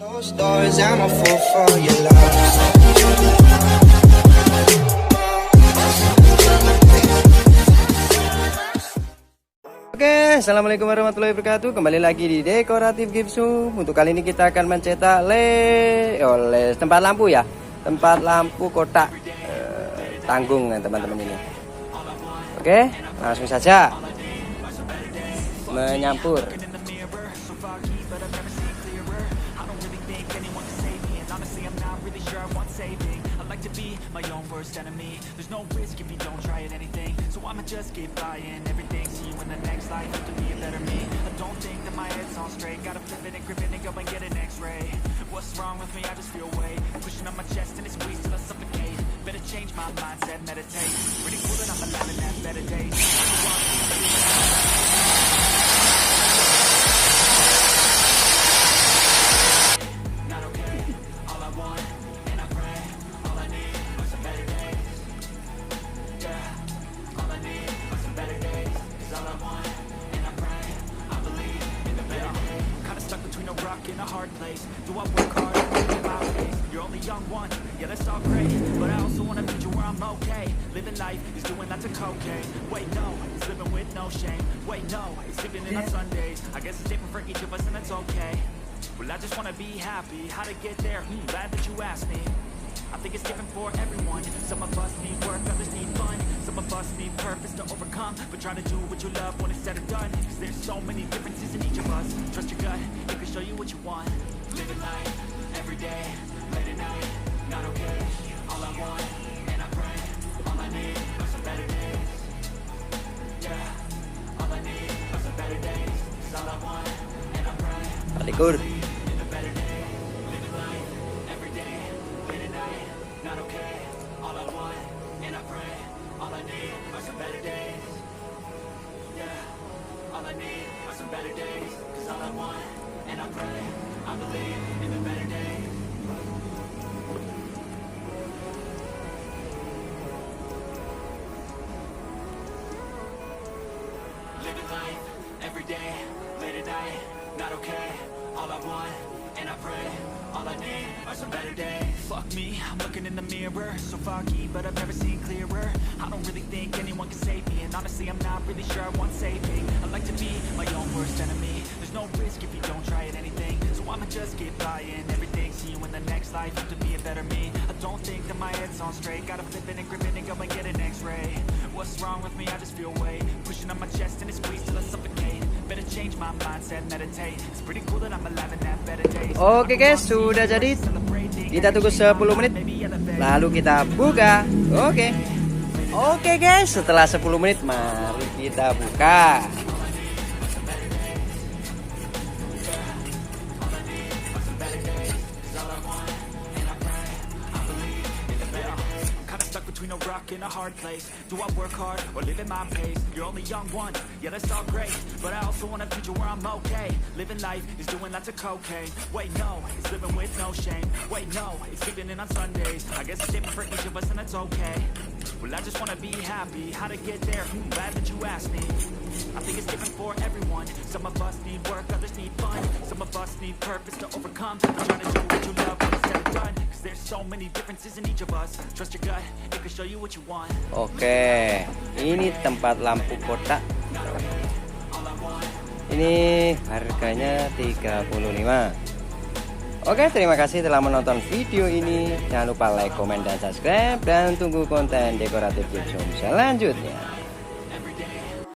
Closed doors, I'm a fool for your love. Oke, assalamualaikum warahmatullahi wabarakatuh. Kembali lagi di Decorative Gypsum. Untuk kali ini kita akan mencetak tempat lampu ya, tempat lampu kotak tanggung teman-teman ini. Oke, langsung saja menyampur. My own worst enemy. There's no risk if you don't try at anything. So I'ma just keep buying everything. See you in the next life, have to be a better me. I don't think that my head's on straight. Gotta flip it and grip it and go and get an x-ray. What's wrong with me? I just feel weight pushing on my chest and it squeezes till I suffocate. Better change my mindset, meditate. Pretty cool that I'm alive and have better days. Not okay. All I want and I pray. All I need are some better days. Yeah. All I need are some better days. Is all I want and I pray. I believe in the better days. Kinda stuck between a rock and a hard place. Do I work hard or live in my ways? You're only young one, yeah that's all great. But I also want a future where I'm okay. Living life is doing lots of cocaine. Wait no, it's living with no shame. Wait no, it's sleeping in on Sundays. I guess it's different for each of us and that's okay. Well I just wanna be happy. How to get there? Glad that you asked me. I think it's different for everyone. Some of us need work, others need fun. Some of us need purpose to overcome. But try to do what you love when it's said or done. Cause there's so many differences in each of us. Trust your gut, it can show you what you want. Living life, every day, late at night, not okay. All I want, and I pray. All I need are some better days. Yeah, all I need are some better days. Cause all I want, and I pray. Alikur. Living life every day, late at night, not okay. All I want, and I pray. All I need are some better days. Fuck me, I'm looking in the mirror, so foggy, but I've never seen clearer. I don't really think anyone can save me, and honestly I'm not really sure I want saving. I like to be my own worst enemy. There's no risk if you don't try at anything. So I'ma just keep buying everything. See you in the next life, have to be a better me. I don't think that my head's on straight. Gotta flip it and grip it and go and get an x-ray. What's wrong with me? I just feel weight pushing on my chest and it squeezes till I suffocate. Better change my mindset, meditate. It's pretty cool that I'm alive and have better days. Oke guys, sudah jadi. Kita tunggu 10 menit lalu kita buka. Oke guys, setelah 10 menit mari kita buka. Between a rock and a hard place. Do I work hard or live at my pace? You're only young one, yeah that's all great. But I also want a future where I'm okay. Living life is doing lots of cocaine. Wait no, it's living with no shame. Wait no, it's sleeping in on Sundays. I guess it's different for each of us and that's okay. Well I just wanna be happy. How to get there? Glad that you asked me. I think it's different for everyone. Some of us need work, others need fun. Some of us need purpose to overcome. I'm trying to do what you love when it's said and done. Cause there's so many differences in each of us. Trust your gut, it can show you what you want. Oke, ini tempat lampu kotak. Ini harganya 35. Oke, terima kasih telah menonton video ini. Jangan lupa like, komen, dan subscribe. Dan tunggu konten Decorative Gypsum selanjutnya.